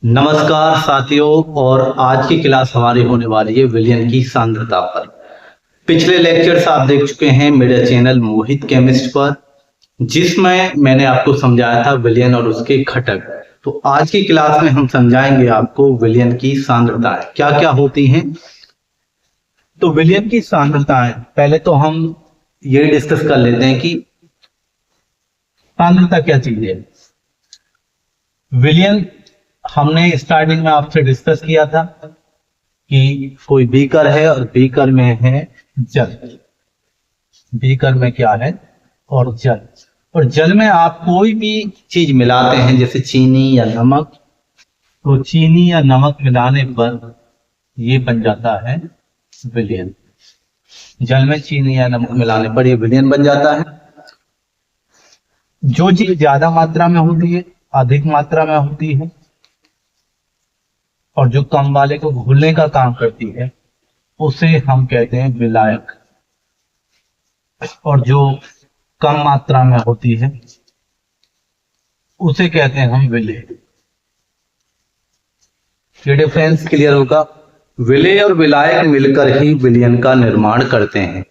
नमस्कार साथियों। और आज की क्लास हमारी होने वाली है विलयन की सांद्रता पर। पिछले लेक्चर्स आप देख चुके हैं मेरे चैनल मोहित केमिस्ट पर, जिसमें मैंने आपको समझाया था विलयन और उसके घटक। तो आज की क्लास में हम समझाएंगे आपको विलयन की सांद्रताएं क्या क्या होती हैं। तो विलयन की सांद्रताएं पहले तो हम ये डिस्कस कर लेते हैं कि सांद्रता क्या चीज है। विलयन हमने स्टार्टिंग में आपसे डिस्कस किया था कि कोई बीकर है और बीकर में है जल। बीकर में क्या है और जल। और जल में आप कोई भी चीज मिलाते हैं जैसे चीनी या नमक, तो चीनी या नमक मिलाने पर ये बन जाता है विलयन। जल में चीनी या नमक मिलाने पर ये विलयन बन जाता है। जो चीज ज्यादा मात्रा में होती है, अधिक मात्रा में होती है, और जो कम वाले को घुलने का काम करती है, उसे हम कहते हैं विलायक। और जो कम मात्रा में होती है उसे कहते हैं हम विलेय। ये डिफरेंस क्लियर होगा। विलेय और विलायक मिलकर ही विलयन का निर्माण करते हैं।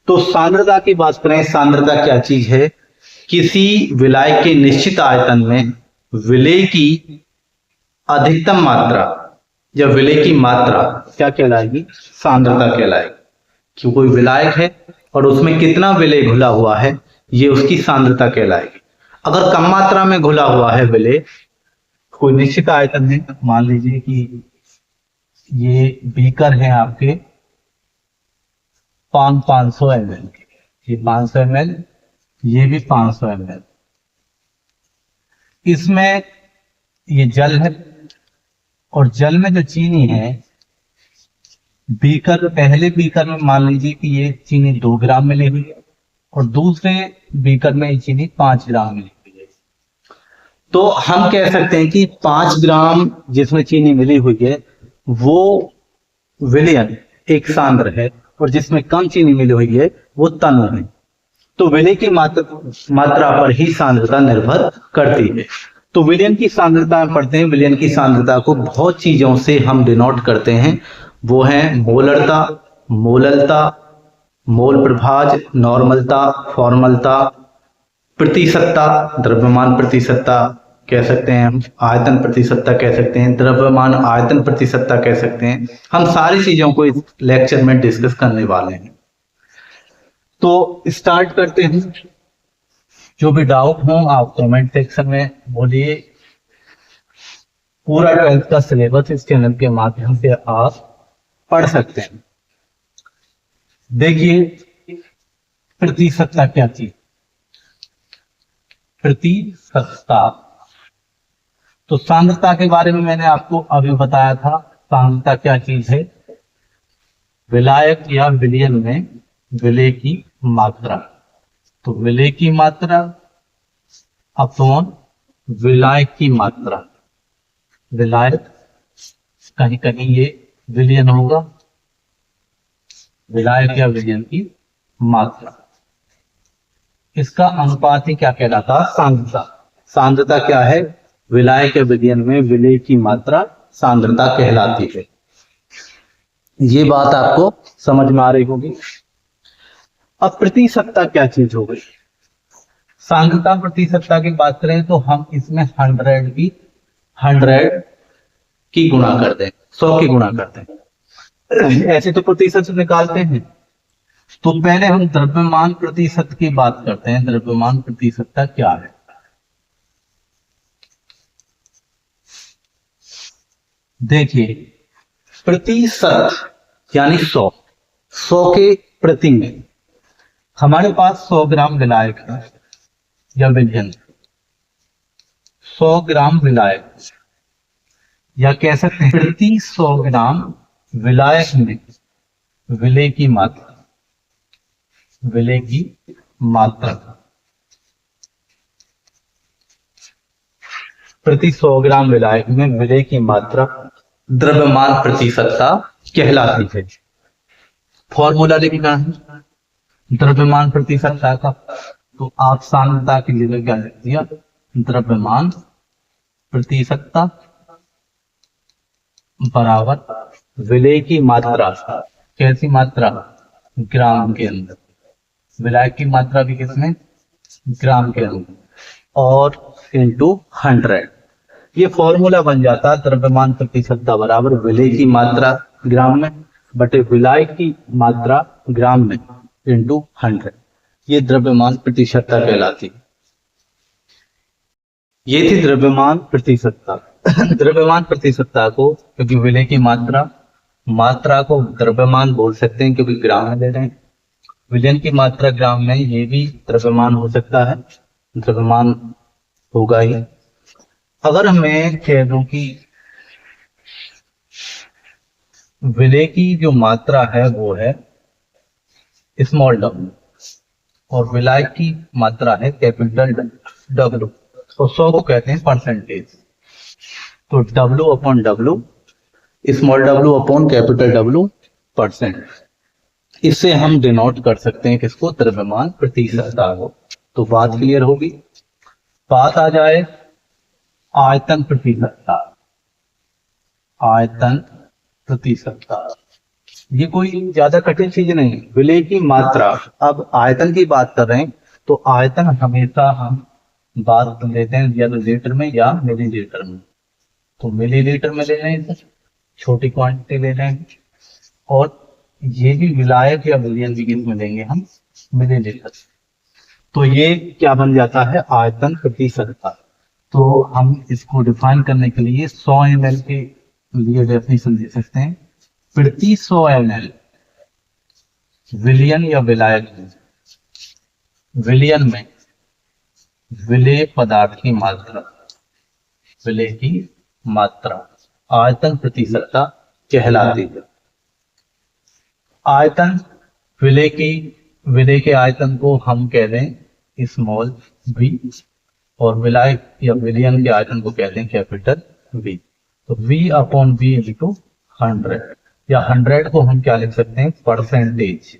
तो सांद्रता की बात करें, सांद्रता क्या चीज है? किसी विलायक के निश्चित आयतन में विलेय की अधिकतम मात्रा या विलेय की मात्रा क्या कहलाएगी? सांद्रता कहलाएगी। कि कोई विलायक है और उसमें कितना विलेय घुला हुआ है, ये उसकी सांद्रता कहलाएगी। अगर कम मात्रा में घुला हुआ है विलेय, कोई निश्चित आयतन है, मान लीजिए कि ये बीकर है आपके 500 ml के, ये 500 ml, ये भी 500 ml। इसमें ये जल है और जल में जो चीनी है, बीकर पहले बीकर में मान लीजिए कि ये चीनी 2 ग्राम मिली हुई है और दूसरे बीकर में ये चीनी 5 ग्राम मिली हुई है। तो हम कह सकते हैं कि 5 ग्राम जिसमें चीनी मिली हुई है वो विलयन एक सांद्र है, और जिसमें कम चीनी मिली हुई है वो तनु है। तो विलय की मात्रा पर ही सांद्रता निर्भर करती है। तो विलयन की सांद्रता पढ़ते हैं। विलयन की सांद्रता को बहुत चीजों से हम डिनोट करते हैं। वो है मोलरता, मोललता, मोल प्रभाज, नॉर्मलता, फॉर्मलता, प्रतिशतता, द्रव्यमान प्रतिशतता कह सकते हैं हम, आयतन प्रतिशतता कह सकते हैं, द्रव्यमान आयतन प्रतिशतता कह सकते हैं। हम सारी चीजों को इस लेक्चर में डिस्कस करने वाले हैं। तो स्टार्ट करते हैं। जो भी डाउट हो आप कमेंट सेक्शन में बोलिए। पूरा 12th का सिलेबस इस चैनल के माध्यम से आप पढ़ सकते हैं। देखिए प्रतिशतता क्या चीज? प्रतिशतता तो सांद्रता के बारे में मैंने आपको अभी बताया था। सांद्रता क्या चीज है? विलायक या विलयन में विलेय की मात्रा। तो विलेय की मात्रा अपॉन विलायक की मात्रा। विलायक कहीं कहीं ये विलयन होगा, विलायक या विलयन की मात्रा, इसका अनुपात ही क्या कहलाता? सांद्रता। सांद्रता क्या है? विलायक या विलयन में विलेय की मात्रा सांद्रता कहलाती है। ये बात आपको समझ में आ रही होगी। अब प्रतिशतता क्या चीज हो गई? सांद्रता प्रतिशतता की बात करें तो हम इसमें 100 की गुणा कर दें, 100 की गुणा करते हैं। ऐसे तो प्रतिशत निकालते हैं। तो पहले हम द्रव्यमान प्रतिशत की बात करते हैं। द्रव्यमान प्रतिशतता क्या है? देखिए प्रतिशत यानी 100, 100 के प्रति में हमारे पास 100 ग्राम विलायक है या विलयन, 100 ग्राम विलायक, या कह सकते हैं प्रति 100 ग्राम विलायक में विलेय की मात्रा। विलेय की मात्रा प्रति 100 ग्राम विलायक में विलेय की मात्रा द्रव्यमान प्रतिशतता कहलाती है। फॉर्मूला लिखना है द्रव्यमान प्रतिशतता का। तो आप सांद्रता के लिए क्या लिख दिया? द्रव्यमान प्रतिशतता बराबर विलेय की मात्रा, कैसी मात्रा, ग्राम के अंदर, विलायक की मात्रा भी किसमें, ग्राम के अंदर, और इंटू 100। ये फॉर्मूला बन जाता है द्रव्यमान प्रतिशतता बराबर विलेय की मात्रा ग्राम में बटे विलायक की मात्रा ग्राम में इंटू 100। ये द्रव्यमान प्रतिशतता कहलाती है। ये थी द्रव्यमान प्रतिशतता। द्रव्यमान प्रतिशतता को, क्योंकि विलेय की मात्रा को द्रव्यमान बोल सकते हैं क्योंकि ग्राम में ले रहे हैं, विलयन की मात्रा ग्राम में, ये भी द्रव्यमान हो सकता है, द्रव्यमान होगा ही। अगर मैं कह दूं कि विलेय की जो मात्रा है वो है स्मॉल डब्ल्यू और विलायक की मात्रा है कैपिटल डब्ल्यू, और 100 को कहते हैं परसेंटेज। तो W upon W, small W upon capital W percent, इससे हम डिनोट कर सकते हैं किसको, द्रव्यमान प्रतिशतता को। तो बात क्लियर होगी। बात आ जाए आयतन प्रतिशतता। आयतन प्रतिशतता ये कोई ज्यादा कठिन चीज नहीं है, विलेय की मात्रा। अब आयतन की बात कर रहे हैं तो आयतन हमेशा हम बात लेते हैं या तो लीटर में या मिलीलीटर में। तो मिलीलीटर में ले रहे हैं, छोटी क्वांटिटी ले रहे हैं, और ये भी विलायक या विलयन भी किस में लेंगे हम, मिलीलीटर। तो ये क्या बन जाता है, आयतन प्रतिशतता। तो हम इसको डिफाइन करने के लिए 100 ml के लिए डेफिनेशन दे सकते हैं। प्रति 100 ml विलयन या विलायक में, विलयन में विलेय पदार्थ की मात्रा, विलेय की मात्रा आयतन प्रतिशतता कहलाती है। आयतन विलेय के आयतन को हम कह दें स्मॉल v, और विलायक या विलयन के आयतन को कहते हैं कैपिटल V। तो V अपॉन V इंटू 100, या 100 को हम क्या लिख सकते हैं, परसेंटेज,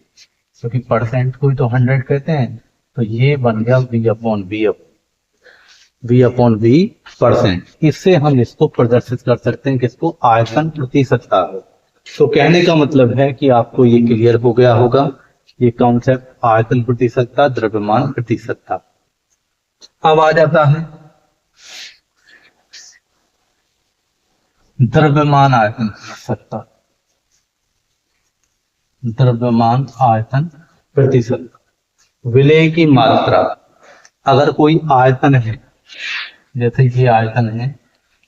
क्योंकि परसेंट को ही तो 100 कहते हैं। तो ये बन गया V अपॉन V परसेंट। इससे हम इसको प्रदर्शित कर सकते हैं किसको, आयतन प्रतिशतता को। तो कहने का मतलब है कि आपको ये क्लियर हो गया होगा, ये कॉन्सेप्ट आयतन प्रतिशतता, द्रव्यमान प्रतिशतता। अब आ जाता है द्रव्यमान आयतन प्रतिशतता। द्रव्यमान आयतन प्रतिशतता, विलेय की मात्रा। अगर कोई आयतन है, जैसे ये आयतन है,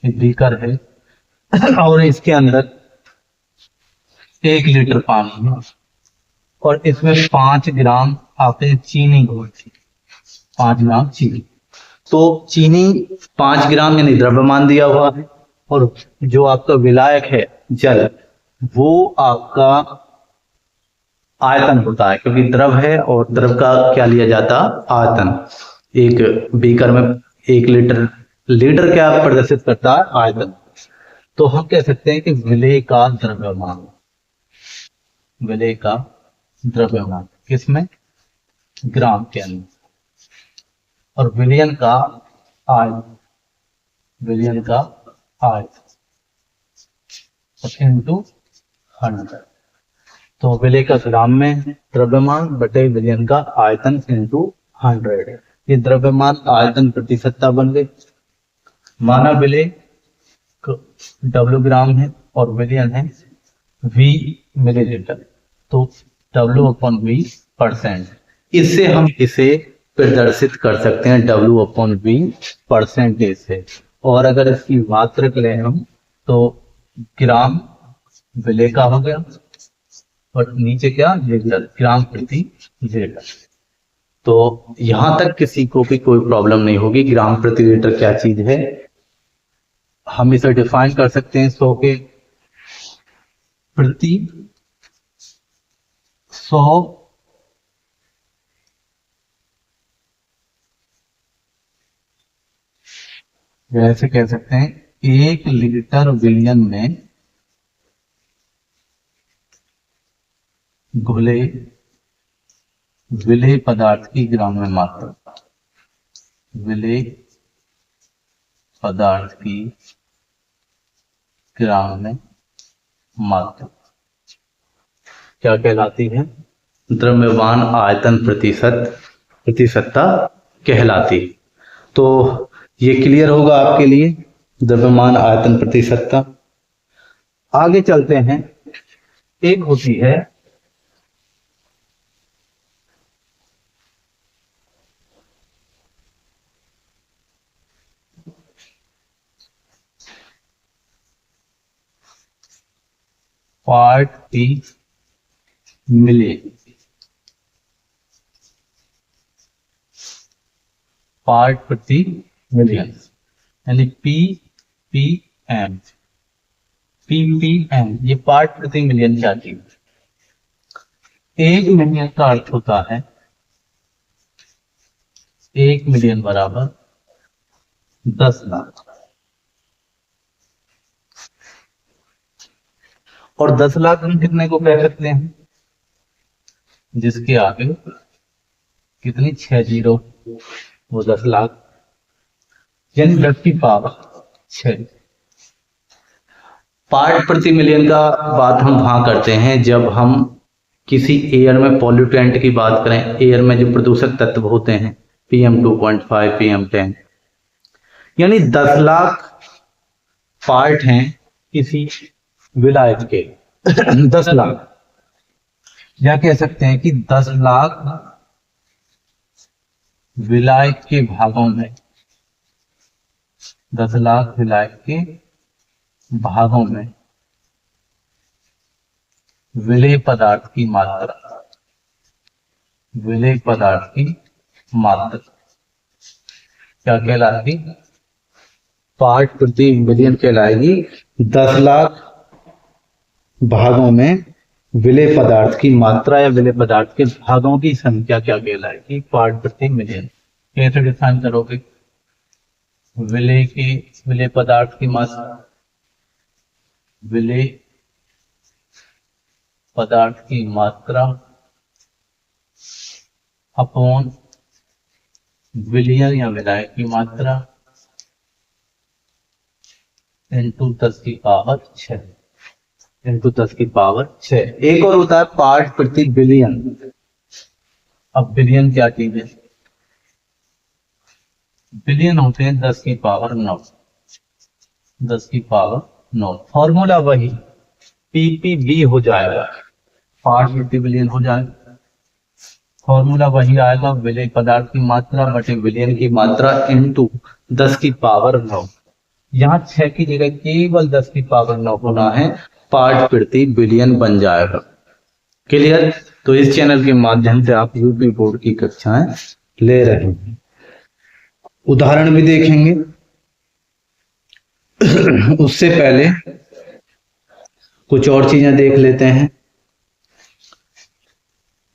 ये बीकर है और इसके अंदर 1 लीटर पानी है और इसमें 5 ग्राम आते हैं चीनी घोल, 5 ग्राम चीनी। तो चीनी 5 ग्राम यानी द्रव्यमान दिया हुआ है, और जो आपका विलायक है जल, वो आपका आयतन होता है, क्योंकि द्रव है और द्रव का क्या लिया जाता, आयतन। एक बीकर में 1 लीटर क्या प्रदर्शित करता है, आयतन। तो हम कह सकते हैं कि विलेय का द्रव्यमान, विलेय का द्रव्यमान किसमें, ग्राम के अंदर, और विलयन का आयतन, विलयन का आयतन इंटू 100। तो विलेय का ग्राम में द्रव्यमान बटे विलयन का आयतन इंटू 100। ये द्रव्यमान आयतन प्रतिशतता बन गई। माना विलेय W ग्राम है और विलयन है V मिलीलीटर, तो W अपॉन V परसेंट। इससे हम इसे प्रदर्शित कर सकते हैं W अपॉन V परसेंटेज से। और अगर इसकी मात्रक लें हम, तो ग्राम विलेय का हो गया और नीचे क्या, लीटर, ग्राम प्रति लीटर। तो यहां तक किसी को भी कोई प्रॉब्लम नहीं होगी, ग्राम प्रति लीटर क्या चीज है। हम इसे डिफाइन कर सकते हैं 100 के प्रति 100 ऐसे कह सकते हैं 1 लीटर विलयन में घुले विलेय पदार्थ की ग्राम में मात्रा, विलेय पदार्थ की ग्राम में मात्रा क्या कहलाती है? द्रव्यमान आयतन प्रतिशतता कहलाती है। तो ये क्लियर होगा आपके लिए, द्रव्यमान आयतन प्रतिशतता। आगे चलते हैं, एक होती है पार्ट प्रति मिलियन। पार्ट प्रति मिलियन यानी पीपीएम। पीपीएम ये पार्ट प्रति मिलियन क्या चीज? एक मिलियन का अर्थ होता है 1 मिलियन बराबर 10 लाख, और 10 लाख हम कितने को कह सकते हैं? जिसके आगे कितनी 6 जीरो, वो 10 लाख, यानी 10 की पावर 6। पार्ट प्रति मिलियन का बात हम वहां करते हैं जब हम किसी एयर में पॉल्यूटेंट की बात करें, एयर में जो प्रदूषक तत्व होते हैं PM2.5, PM10, यानी 10 लाख पार्ट हैं किसी विलायक के। 10 लाख, या कह सकते हैं कि 10 लाख विलायक के भागों में, 10 लाख विलायक के भागों में विलेय पदार्थ की मात्रा, विलेय पदार्थ की मात्रा क्या कहलाती? पार्ट प्रति मिलियन कहलाएगी। 10 लाख भागों में विलेय पदार्थ की मात्रा या विलेय पदार्थ के भागों की संख्या क्या कहलाएगी? पार्ट प्रति मिलियन। कैसे डिफाइन करोगे? विलेय पदार्थ की मात्रा, विलेय पदार्थ की मात्रा अपॉन विलयन या विलायक की मात्रा इंटू 10 की पावर 6, इंटू 10 की पावर 6। एक और होता है पार्ट प्रति बिलियन। अब बिलियन क्या चीज है? बिलियन होते हैं 10 की पावर 9, 10 की पावर 9। फॉर्मूला वही पीपीबी हो जाएगा, पार्ट प्रति बिलियन हो जाएगा। फॉर्मूला वही आएगा, विलेय पदार्थ की मात्रा बटे विलयन की मात्रा इंटू 10 की पावर 9। यहाँ 6 की जगह केवल 10 की पावर 9 होना है, पार्ट प्रति बिलियन बन जाएगा। क्लियर? तो इस चैनल के माध्यम से आप यूपी बोर्ड की कक्षाएं ले रहे हैं। उदाहरण भी देखेंगे। उससे पहले कुछ और चीजें देख लेते हैं,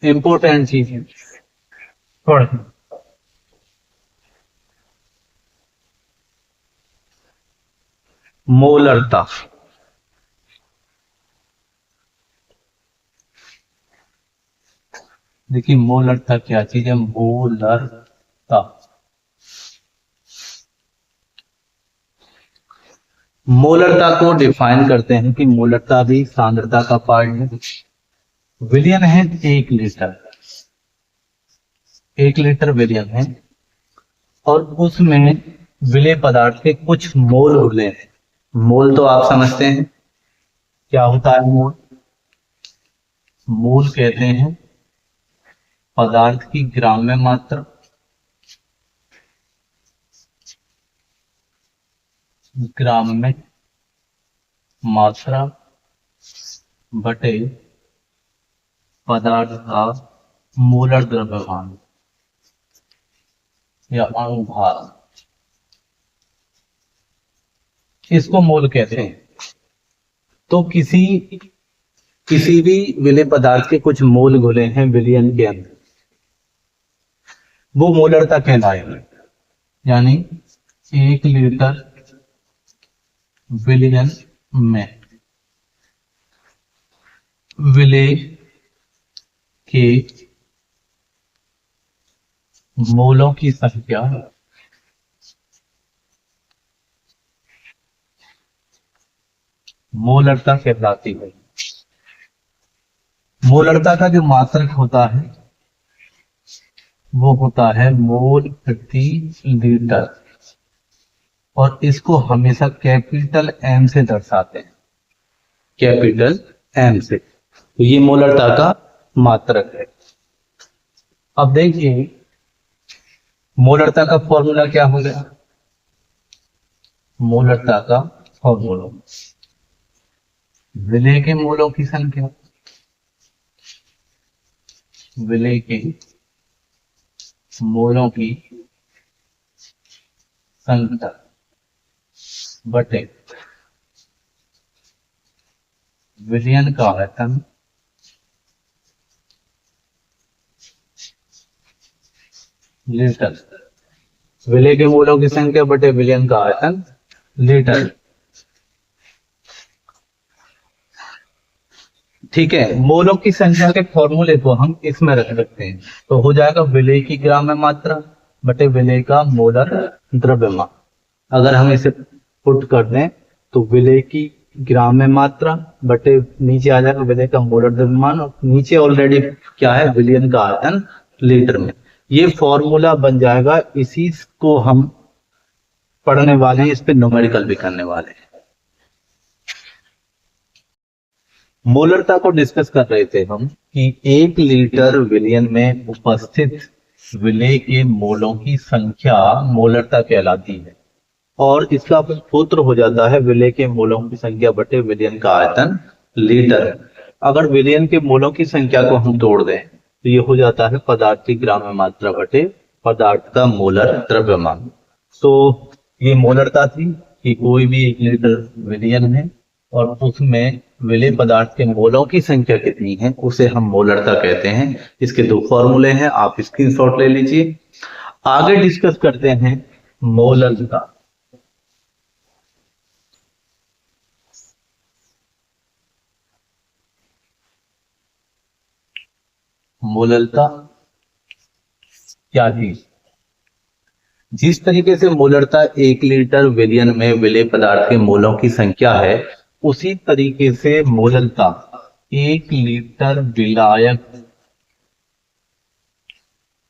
इंपॉर्टेंट चीजें थोड़ा। मोलरता, देखिए मोलरता क्या चीज है? मोलरता, मोलरता को डिफाइन करते हैं कि मोलरता भी सांद्रता का पार्ट है। विलियन है 1 लीटर, 1 लीटर विलियन है, और उसमें विलेय पदार्थ के कुछ मोल घुले हैं। मोल तो आप समझते हैं क्या होता है? मोल, मोल कहते हैं पदार्थ की ग्राम में मात्रा, ग्राम में मात्रा बटे पदार्थ का मोलर द्रव्यमान या अणु भार, इसको मोल कहते हैं। तो किसी भी विलेय पदार्थ के कुछ मोल घुले हैं विलयन के अंदर, वो मोलरता कहलाएगा। यानी 1 लीटर विलयन में विलेय के मोलों की संख्या मोलरता कहलाती है। मोलरता का जो मात्रक होता है वो होता है मोल प्रति लीटर, और इसको हमेशा कैपिटल एम से दर्शाते हैं, कैपिटल एम से। तो ये मोलरता का मात्रक है। अब देखिए मोलरता का फॉर्मूला क्या हो गया। मोलरता का फॉर्मूला विलेय के मोलों की संख्या, विलेय के मोलों की संख्या बटे विलयन का आयतन लीटर। विलेय के मोलों की संख्या बटे विलयन का आयतन लीटर। ठीक है, मोलों की संख्या के फॉर्मूले को हम इसमें रख सकते हैं, तो हो जाएगा विलेय की ग्राम में मात्रा बटे विलेय का मोलर द्रव्यमान। अगर हम इसे पुट कर दें तो विलेय की ग्राम में मात्रा बटे नीचे आ जाएगा विलेय का मोलर द्रव्यमान, और नीचे ऑलरेडी क्या है विलयन का आयतन लीटर में। ये फॉर्मूला बन जाएगा, इसी को हम पढ़ने वाले हैं, इस पे न्यूमेरिकल भी करने वाले हैं। मोलरता को डिस्कस कर रहे थे हम कि 1 लीटर विलयन में उपस्थित विलेय के मोलों की संख्या मोलरता कहलाती है, और इसका सूत्र हो जाता है विलेय के मोलों की संख्या बटे विलयन का आयतन लीटर। अगर विलयन के मोलों की संख्या को हम तोड़ दें तो ये हो जाता है पदार्थ की ग्राम में मात्रा बटे पदार्थ का मोलर द्रव्यमान। तो ये मोलरता थी कि कोई भी 1 लीटर विलयन है और उसमें विलेय पदार्थ के मोलों की संख्या कितनी है उसे हम मोलरता कहते हैं। इसके 2 फॉर्मूले हैं, आप स्क्रीनशॉट ले लीजिए। आगे डिस्कस करते हैं मोलरता। मोलरता क्या चीज। जिस तरीके से मोलरता 1 लीटर विलयन में विलेय पदार्थ के मोलों की संख्या है, उसी तरीके से मोलरता 1 लीटर विलायक,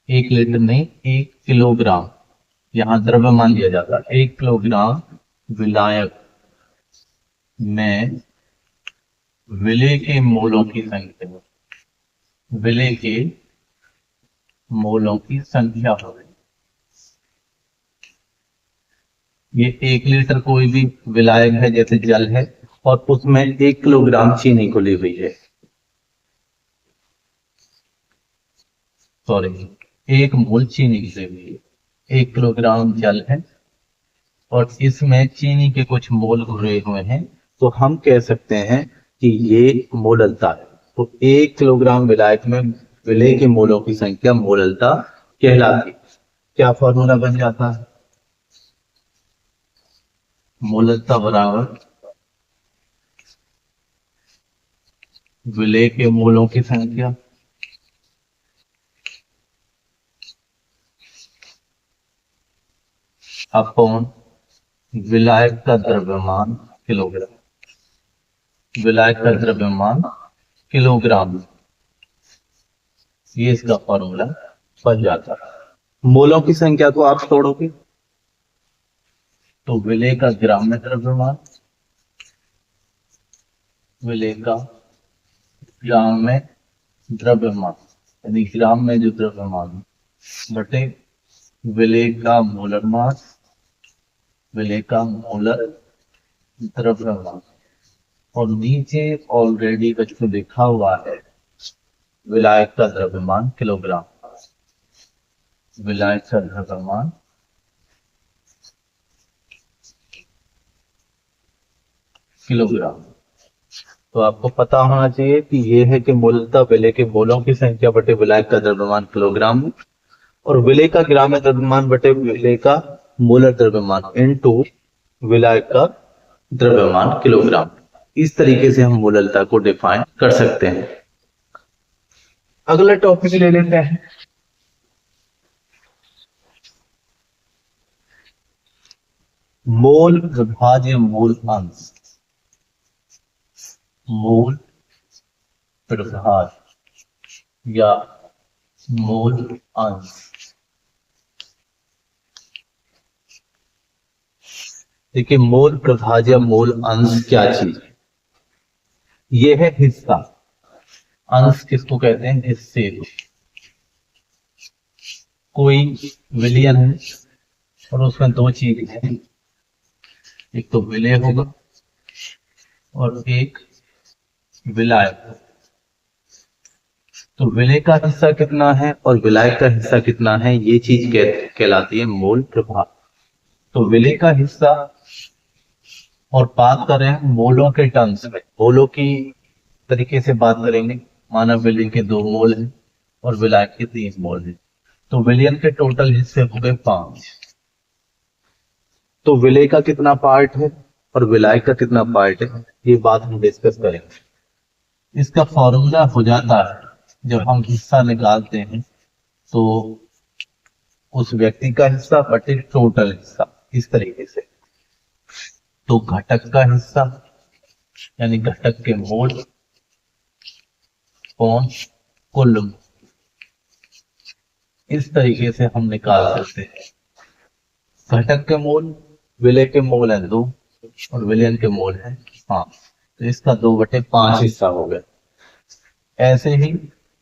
1 लीटर नहीं 1 किलोग्राम, यहां द्रव्यमान दिया जाता है, 1 किलोग्राम विलायक में विलेय के मोलों की संख्या, विलेय के मोलों की संख्या हो गई। ये 1 लीटर कोई भी विलायक है जैसे जल है, और उसमें 1 किलोग्राम चीनी घुली हुई है, सॉरी 1 मोल चीनी घुली हुई है। 1 किलोग्राम जल है और इसमें चीनी के कुछ मोल घुले हुए हैं, तो हम कह सकते हैं कि ये मोलरता है। तो 1 किलोग्राम विलायक में विलेय के मोलों की संख्या मोलरता कहलाती है। क्या फॉर्मूला बन जाता है। मोलरता बराबर विलेय के मोलों की संख्या अपॉन विलायक का द्रव्यमान किलोग्राम, विलायक का द्रव्यमान किलोग्राम, ये इसका फॉर्मूला बन जाता है। मोलों की संख्या को आप तोड़ोगे तो विलेय का ग्राम में द्रव्यमान, विलेय का ग्राम में द्रव्यमान यानी ग्राम में जो द्रव्यमान बटे विलेय का मोलर मास, विलेय का मोलर द्रव्यमान, और नीचे ऑलरेडी बच्चों लिखा हुआ है विलायक का द्रव्यमान किलोग्राम, विलायक का द्रव्यमान किलोग्राम। तो आपको पता होना चाहिए कि ये है कि मोलरता विलेय के मोलों की संख्या बटे विलायक का द्रव्यमान किलोग्राम में, और विलेय का ग्राम में द्रव्यमान बटे विलेय का मोलर द्रव्यमान इनटू विलायक का द्रव्यमान किलोग्राम। इस तरीके से हम मोलरता को डिफाइन कर सकते हैं। अगला टॉपिक ले लेते हैं मोल विभाज्य मोल अंश। मोल प्रभाज या मोल अंश। देखिए मोल प्रभाज या मोल अंश क्या चीज है? ये है हिस्सा। अंश किसको कहते हैं? हिस्से को। कोई विलयन है और उसमें दो चीज है, एक तो विलय होगा और एक विलायक। तो विलय का हिस्सा कितना है और विलायक का हिस्सा कितना है, ये चीज कहलाती है मोल प्रभाव। तो विलय का हिस्सा, और बात कर रहे हैं मोलों के टर्म्स में, मोलों की तरीके से बात करेंगे। मानव विलय के 2 मोल हैं और विलायक के 3 मोल हैं। तो विलयन के टोटल हिस्से हो गए 5। तो विलय का कितना पार्ट है और विलायक का कितना पार्ट है, ये बात हम डिस्कस करेंगे। इसका फॉर्मूला हो जाता है जब हम हिस्सा निकालते हैं तो उस व्यक्ति का हिस्सा बटे टोटल हिस्सा, इस तरीके से। तो घटक का हिस्सा यानी घटक के मोल कौन कुल, इस तरीके से हम निकाल सकते हैं। घटक के मोल, विलय के मोल है 2 और विलयन के मोल है 5, तो इसका 2/5 हिस्सा हो गया। ऐसे ही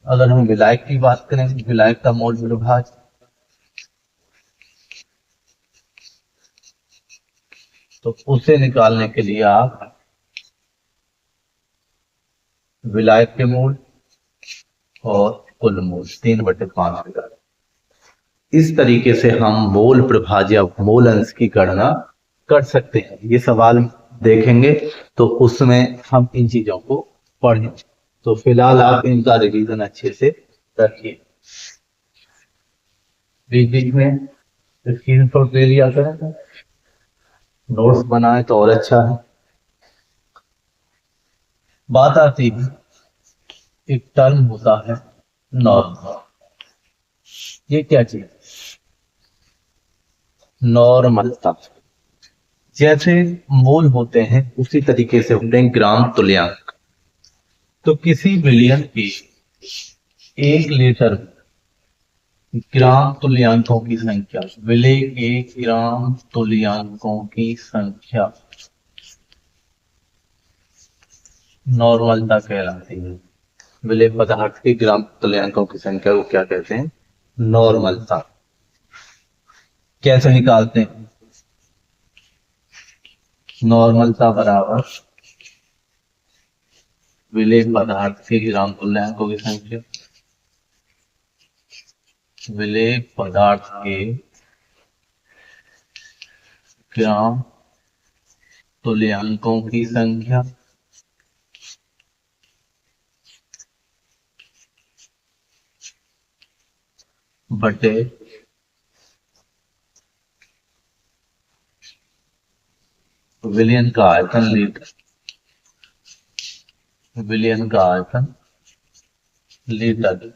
अगर हम विलायक की बात करें, विलायक का मोल प्रभाज, तो उसे निकालने के लिए आप विलायक के मोल और कुल मोल 3/5 निकालें। इस तरीके से हम मोल प्रभाज या मोल अंश की गणना कर सकते हैं। ये सवाल देखेंगे तो उसमें हम इन चीजों को पढ़ें। तो फिलहाल आप इनका रिवीजन अच्छे से रखिए। बीच बीच में स्क्रीनशॉट ले लिया करें, नोट्स बनाए तो और अच्छा है। बात आती है, एक टर्म होता है नॉर्म। ये क्या चीज? नॉर्मलता। जैसे मोल होते हैं उसी तरीके से होते हैं ग्राम तुल्यांक। तो किसी विलयन के 1 लीटर ग्राम तुल्यांकों की संख्या, विलय के ग्राम तुल्यांकों की संख्या नॉर्मलता कहलाती है। विलय पदार्थ के ग्राम तुल्यांकों की संख्या को क्या कहते हैं? नॉर्मलता। कैसे निकालते हैं? नॉर्मलता बराबर विलय पदार्थ के ग्राम तुल्यांकों की संख्या, विलय पदार्थ के ग्राम तुल्यांकों की संख्या बटे विलयन का आयतन लीटर, विलयन का आयतन लीटर।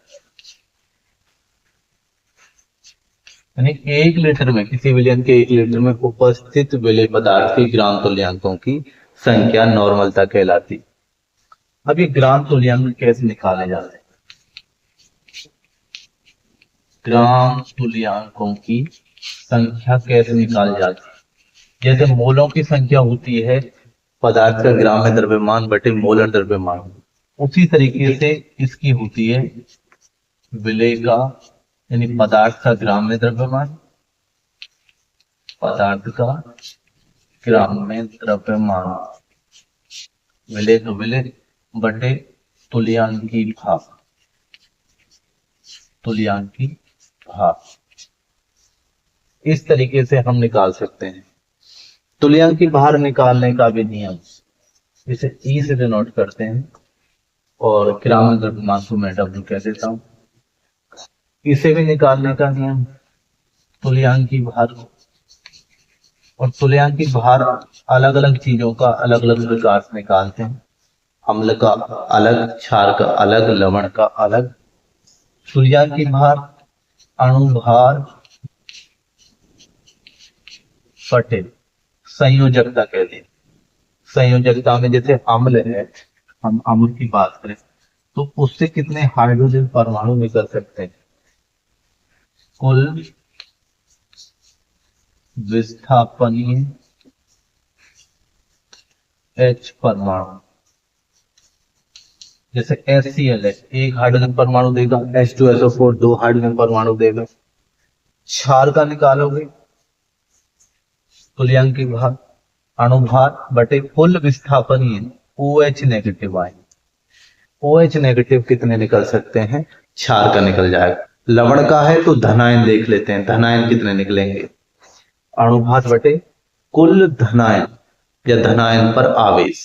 यानी 1 लीटर में, किसी विलयन के 1 लीटर में उपस्थित विलय पदार्थ के ग्राम तुल्यांकों की संख्या नॉर्मलता कहलाती। अब ये ग्राम तुल्यांक कैसे निकाले जाते हैं? ग्राम तुल्यांकों की संख्या कैसे निकाली जाती है? जैसे मोलों की संख्या होती है पदार्थ का ग्राम में द्रव्यमान बटे मोलर द्रव्यमान, उसी तरीके से इसकी होती है विलय का यानी पदार्थ का ग्राम में द्रव्यमान, पदार्थ का ग्राम में द्रव्यमान, विलय तो विलय बटे तुल्यांकी भार, तुल्यांकी भार। इस तरीके से हम निकाल सकते हैं। तुल्यांकी भार निकालने का भी नियम, इसे ई से डिनोट करते हैं और ग्राम में द्रव्यमान को मैं डब्ल्यू कह देता हूं। इसे भी निकालने का नियम, तुल्यांकी भार। और तुल्यांकी भार अलग अलग चीजों का अलग अलग प्रकार से निकालते हैं। अम्ल का अलग, क्षार का अलग, लवण का अलग। तुल्यांकी भार अणु भार बटे संयोजकता कहते हैं। संयोजकता में जैसे अम्ल है हम अम्ल की बात करें तो उससे कितने हाइड्रोजन परमाणु निकल सकते हैं? कुल विस्थापनीय H परमाणु, जैसे HCl है, एक हाइड्रोजन परमाणु देगा, H2SO4 दो हाइड्रोजन परमाणु देगा। क्षार का निकालोगे, तुल्यांकी भार अणुभार बटे कुल विस्थापनीय OH नेगेटिव आए। OH नेगेटिव कितने निकल सकते हैं? क्षार का निकल जाएगा। लवण का है तो धनायन देख लेते हैं, धनायन कितने निकलेंगे? अणुभार बटे कुल धनायन या धनायन पर आवेश।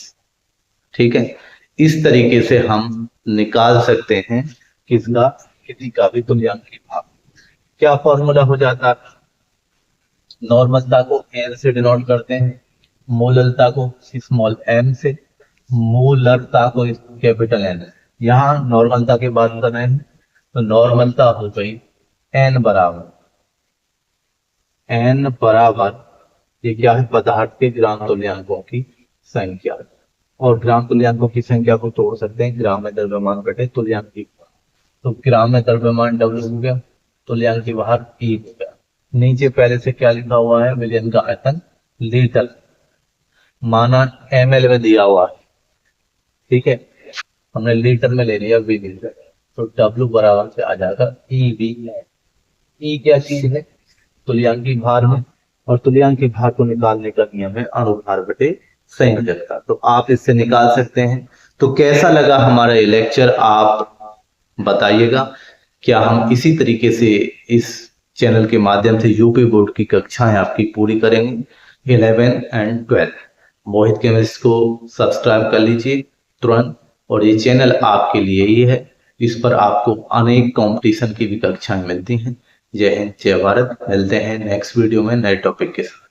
ठीक है, इस तरीके से हम निकाल सकते हैं किसका, किसी का भी तुल्यांकी भार। क्या फॉर्मूला हो जाता है? नॉर्मलता को N से डिनोट करते हैं, मोललता को स्मॉल m से, मोलरता को कैपिटल N। यहाँ नॉर्मलता की बात कर रहे हैं तो नॉर्मलता हो गई N बराबर ये क्या है? पदार्थ के ग्राम तुल्यांकों की संख्या। और ग्राम तुल्यांकों की संख्या को तोड़ सकते हैं ग्राम में द्रव्यमान बटे तुल्यांकी भार। तो ग्राम में द्रव्यमान W हो गया, तुल्यांकी भार E हो गया। नीचे पहले से क्या लिखा हुआ है? विलयन का आयतन लीटर, माना ml में दिया हुआ है। ठीक है, हमने लीटर में ले लिया V लीटर, तो W बराबर से आ जाएगा EV। E क्या चीज है? तुल्यांकी भार में, और तुल्यांकी भार को निकालने का नियम है अणुभार बटे संयोजकता। तो आप इससे निकाल सकते हैं। तो कैसा लगा हमारा ये लेक्चर, आप बताइएगा। क्या हम इसी तरीके से इस चैनल के माध्यम से यूपी बोर्ड की कक्षाएं आपकी पूरी करेंगे 11 एंड 12। मोहित केमिस्ट को सब्सक्राइब कर लीजिए तुरंत, और ये चैनल आपके लिए ही है। इस पर आपको अनेक कंपटीशन की भी कक्षाएं मिलती हैं। जय हिंद, जय भारत। मिलते हैं नेक्स्ट वीडियो में नए टॉपिक के साथ।